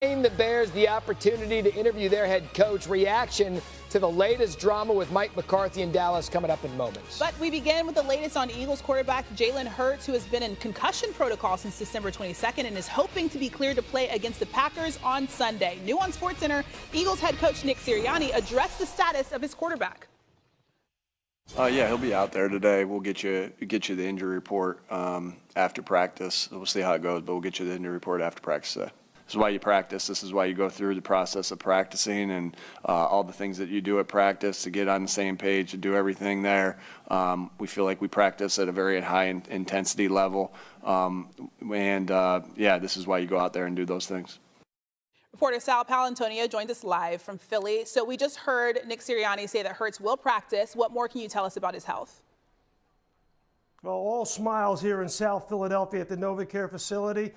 The Bears the opportunity to interview their head coach. Reaction to the latest drama with Mike McCarthy in Dallas coming up in moments. But we begin with the latest on Eagles quarterback Jalen Hurts, who has been in concussion protocol since December 22nd and is hoping to be cleared to play against the Packers on Sunday. New on SportsCenter, Eagles head coach Nick Sirianni addressed the status of his quarterback. Yeah, he'll be out there today. We'll get you the injury report after practice. We'll see how it goes, but we'll get you the injury report after practice today. This is why you practice. This is why you go through the process of practicing and all the things that you do at practice to get on the same page, to do everything there. We feel like we practice at a very high intensity level. Yeah, this is why you go out there and do those things. Reporter Sal Palantonio joined us live from Philly. So we just heard Nick Sirianni say that Hurts will practice. What more can you tell us about his health? Well, all smiles here in South Philadelphia at the NovaCare facility.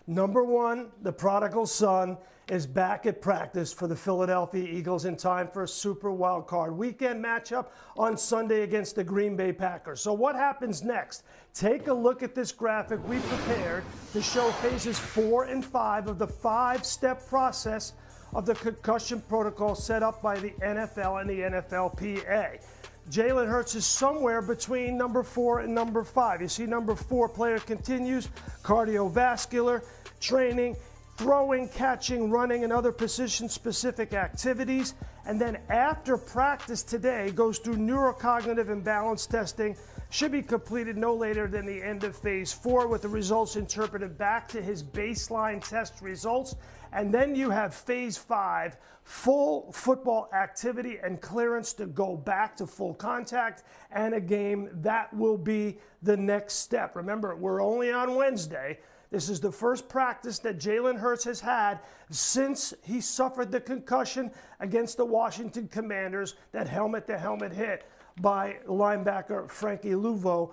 Number one, the prodigal son is back at practice for the Philadelphia Eagles in time for a Super Wild Card Weekend matchup on Sunday against the Green Bay Packers. So what happens next? Take a look at this graphic we prepared to show phases 4 and 5 of the 5-step process of the concussion protocol set up by the NFL and the NFLPA. Jalen Hurts is somewhere between number 4 and number 5. You see number 4 player continues cardiovascular training, throwing, catching, running, and other position-specific activities. And then after practice today, goes through neurocognitive imbalance testing. Should be completed no later than the end of phase 4 with the results interpreted back to his baseline test results. And then you have phase 5, full football activity and clearance to go back to full contact and a game. That will be the next step. Remember, we're only on Wednesday. This is the first practice that Jalen Hurts has had since he suffered the concussion against the Washington Commanders, that helmet-to-helmet hit by linebacker Frankie Luvo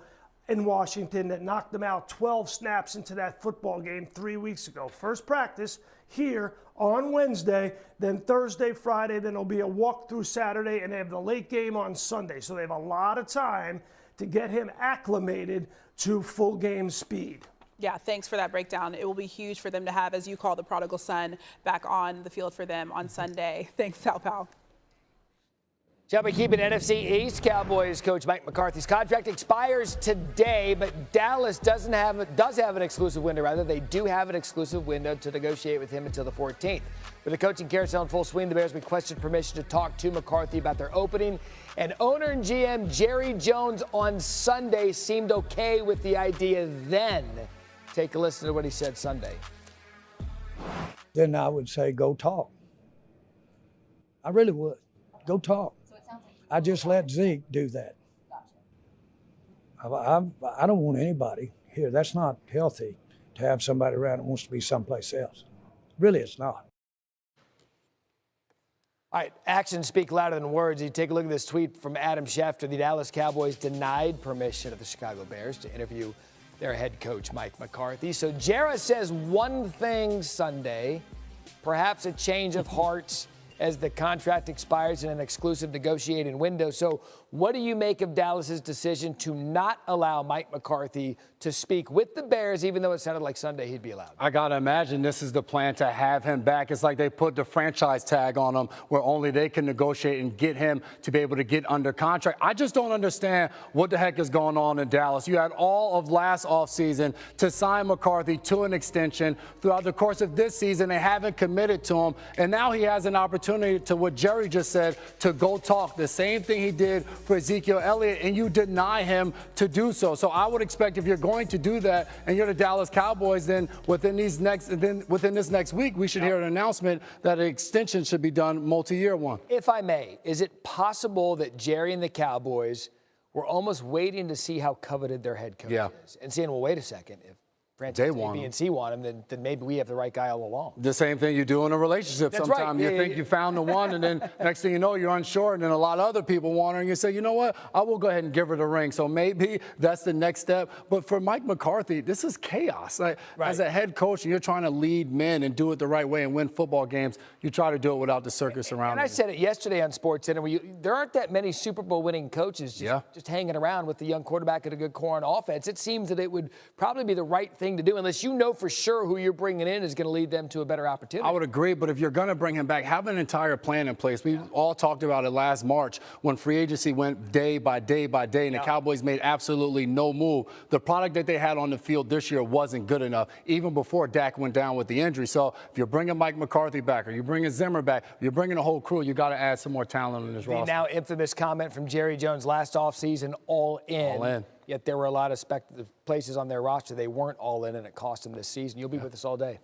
in Washington that knocked him out 12 snaps into that football game 3 weeks ago. First practice here on Wednesday, then Thursday, Friday, then there'll be a walkthrough Saturday, and they have the late game on Sunday. So they have a lot of time to get him acclimated to full game speed. Yeah, thanks for that breakdown. It will be huge for them to have, as you call the prodigal son, back on the field for them on Sunday. Thanks, Sal Pal. Shall we keep it NFC East? Cowboys coach Mike McCarthy's contract expires today, but Dallas does have an exclusive window. They do have an exclusive window to negotiate with him until the 14th. With the coaching carousel in full swing, the Bears requested permission to talk to McCarthy about their opening. And owner and GM Jerry Jones on Sunday seemed okay with the idea then. Take a listen to what he said Sunday. Then I would say, go talk. I really would. Go talk. I just let Zeke do that. I don't want anybody here. That's not healthy to have somebody around that wants to be someplace else. Really, it's not. All right, actions speak louder than words. You take a look at this tweet from Adam Schefter. The Dallas Cowboys denied permission of the Chicago Bears to interview their head coach, Mike McCarthy. So Jara says one thing Sunday, perhaps a change of hearts as the contract expires in an exclusive negotiating window. So what do you make of Dallas's decision to not allow Mike McCarthy to speak with the Bears, even though it sounded like Sunday he'd be allowed? I got to imagine this is the plan to have him back. It's like they put the franchise tag on him where only they can negotiate and get him to be able to get under contract. I just don't understand what the heck is going on in Dallas. You had all of last offseason to sign McCarthy to an extension. Throughout the course of this season, they haven't committed to him. And now he has an opportunity to what Jerry just said, to go talk. The same thing he did for Ezekiel Elliott, and you deny him to do so. So I would expect if you're going to do that and you're the Dallas Cowboys, then within this next week, we should hear an announcement that an extension should be done, multi-year one. If I may, is it possible that Jerry and the Cowboys were almost waiting to see how coveted their head coach is and saying, well, wait a second, if franchise A, B, and C want him, then maybe we have the right guy all along. The same thing you do in a relationship. That's sometimes right. You think you found the one, and then next thing you know, you're unsure, and then a lot of other people want her, and you say, you know what, I will go ahead and give her the ring. So maybe that's the next step. But for Mike McCarthy, this is chaos. Like, as a head coach, and you're trying to lead men and do it the right way and win football games, you try to do it without the circus around And I said it yesterday on SportsCenter, there aren't that many Super Bowl winning coaches just hanging around with the young quarterback and a good core on offense. It seems that it would probably be the right thing thing to do unless you know for sure who you're bringing in is going to lead them to a better opportunity. I would agree, but if you're going to bring him back, have an entire plan in place. We all talked about it last March when free agency went day by day by day, and the Cowboys made absolutely no move. The product that they had on the field this year wasn't good enough, even before Dak went down with the injury. So if you're bringing Mike McCarthy back or you're bringing Zimmer back, you're bringing the whole crew, you got to add some more talent in this roster. The now infamous comment from Jerry Jones last offseason, all in. All in. Yet there were a lot of places on their roster they weren't all in, and it cost them this season. You'll be with us all day.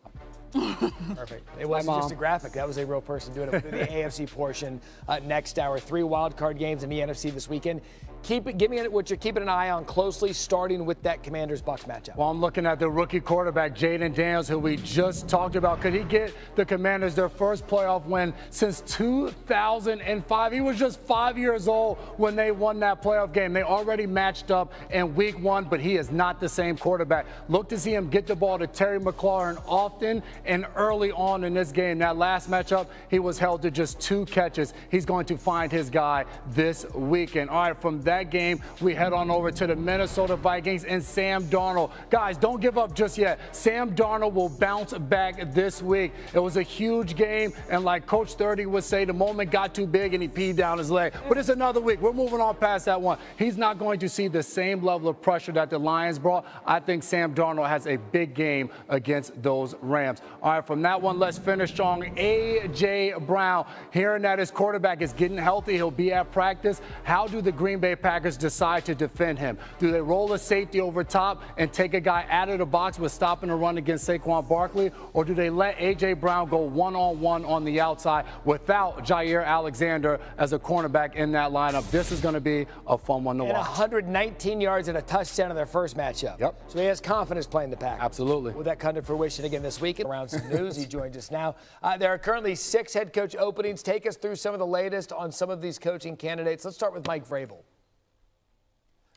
Perfect. It wasn't just a graphic. That was a real person doing it. Through the AFC portion next hour. 3 wild card games in the NFC this weekend. Give me what you're keeping an eye on closely, starting with that Commanders-Bucs matchup. Well, I'm looking at the rookie quarterback, Jalen Daniels, who we just talked about. Could he get the Commanders their first playoff win since 2005? He was just 5 years old when they won that playoff game. They already matched up in week 1, but he is not the same quarterback. Look to see him get the ball to Terry McLaurin often and early on in this game. That last matchup, he was held to just 2 catches. He's going to find his guy this weekend. All right, from that game, we head on over to the Minnesota Vikings and Sam Darnold. Guys, don't give up just yet. Sam Darnold will bounce back this week. It was a huge game, and like Coach 30 would say, the moment got too big and he peed down his leg. But it's another week. We're moving on past that one. He's not going to see the same level of pressure that the Lions brought. I think Sam Darnold has a big game against those Rams. All right, from that one, let's finish strong. A.J. Brown, hearing that his quarterback is getting healthy, he'll be at practice. How do the Green Bay Packers decide to defend him? Do they roll a safety over top and take a guy out of the box with stopping a run against Saquon Barkley? Or do they let A.J. Brown go one-on-one on the outside without Jair Alexander as a cornerback in that lineup? This is going to be a fun one to watch. 119 yards and a touchdown in their first matchup. Yep. So he has confidence playing the Packers. Absolutely. Will that come to fruition again this weekend? Around some news, he joined us now. There are currently 6 head coach openings. Take us through some of the latest on some of these coaching candidates. Let's start with Mike Vrabel.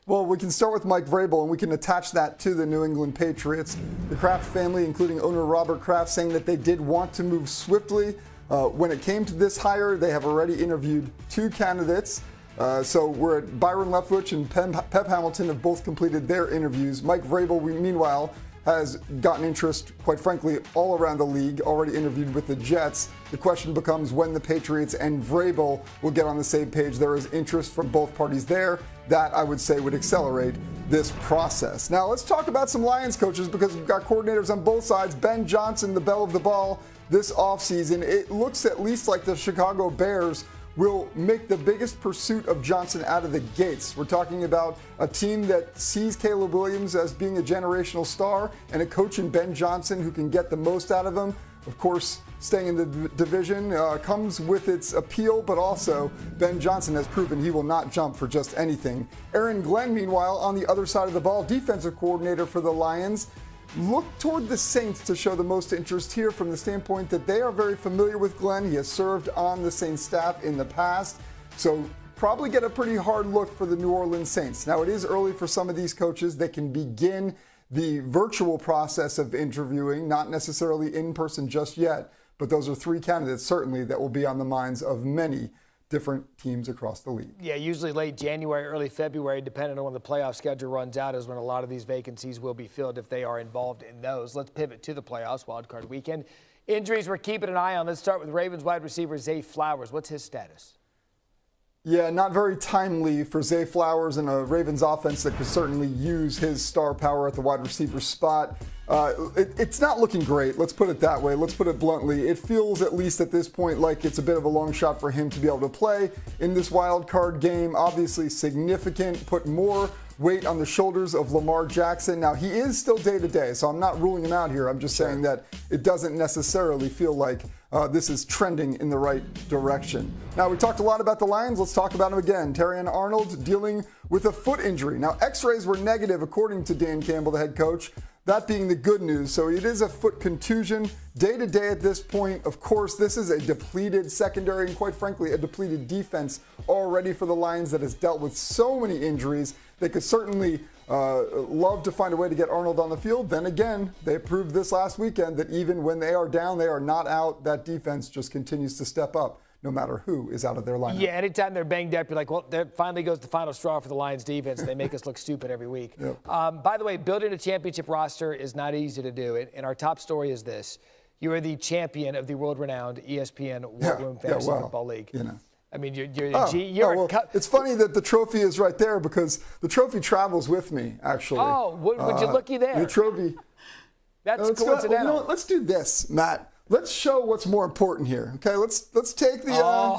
Well, we can start with Mike Vrabel, and we can attach that to the New England Patriots. The Kraft family, including owner Robert Kraft, saying that they did want to move swiftly. When it came to this hire, they have already interviewed 2 candidates. So we're at Byron Leftwich and Pep Hamilton have both completed their interviews. Mike Vrabel, meanwhile, has gotten interest, quite frankly, all around the league, already interviewed with the Jets. The question becomes when the Patriots and Vrabel will get on the same page. There is interest from both parties there. That, I would say, would accelerate this process. Now, let's talk about some Lions coaches because we've got coordinators on both sides. Ben Johnson, the belle of the ball this offseason. It looks at least like the Chicago Bears will make the biggest pursuit of Johnson out of the gates. We're talking about a team that sees Caleb Williams as being a generational star and a coach in Ben Johnson who can get the most out of him. Of course, staying in the division comes with its appeal, but also Ben Johnson has proven he will not jump for just anything. Aaron Glenn, meanwhile, on the other side of the ball, defensive coordinator for the Lions, look toward the Saints to show the most interest here from the standpoint that they are very familiar with Glenn. He has served on the Saints staff in the past, so probably get a pretty hard look for the New Orleans Saints. Now, it is early for some of these coaches. They can begin the virtual process of interviewing, not necessarily in person just yet, but those are 3 candidates certainly that will be on the minds of many different teams across the league. Yeah, usually late January, early February, depending on when the playoff schedule runs out, is when a lot of these vacancies will be filled if they are involved in those. Let's pivot to the playoffs, wild card weekend. Injuries we're keeping an eye on. Let's start with Ravens wide receiver Zay Flowers. What's his status? Yeah, not very timely for Zay Flowers and a Ravens offense that could certainly use his star power at the wide receiver spot. It's not looking great, let's put it that way. Let's put it bluntly. It feels, at least at this point, like it's a bit of a long shot for him to be able to play in this wild card game. Obviously significant, put more weight on the shoulders of Lamar Jackson. Now, he is still day-to-day, so I'm not ruling him out here. I'm just saying that it doesn't necessarily feel like this is trending in the right direction. Now, we talked a lot about the Lions. Let's talk about him again. Terrion Arnold dealing with a foot injury. Now, x-rays were negative, according to Dan Campbell, the head coach. That being the good news. So it is a foot contusion day-to-day at this point. Of course, this is a depleted secondary and, quite frankly, a depleted defense already for the Lions that has dealt with so many injuries. They could certainly love to find a way to get Arnold on the field. Then again, they proved this last weekend that even when they are down, they are not out. That defense just continues to step up, no matter who is out of their lineup. Yeah, anytime they're banged up, you're like, well, there finally goes the final straw for the Lions defense. They make us look stupid every week. Yep. By the way, building a championship roster is not easy to do. And our top story is this. You are the champion of the world-renowned ESPN War Room Fantasy Football League. You know. I mean, it's funny that the trophy is right there because the trophy travels with me, actually. Oh, would you looky there? The trophy. That's coincidental. You know what? Let's do this, Matt. Let's show what's more important here. Okay, let's take the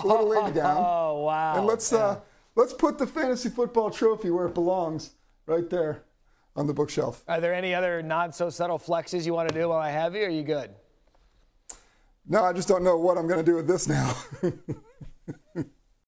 little lady down. Oh, wow. And let's put the fantasy football trophy where it belongs, right there on the bookshelf. Are there any other not-so-subtle flexes you want to do while I have you, or are you good? No, I just don't know what I'm going to do with this now.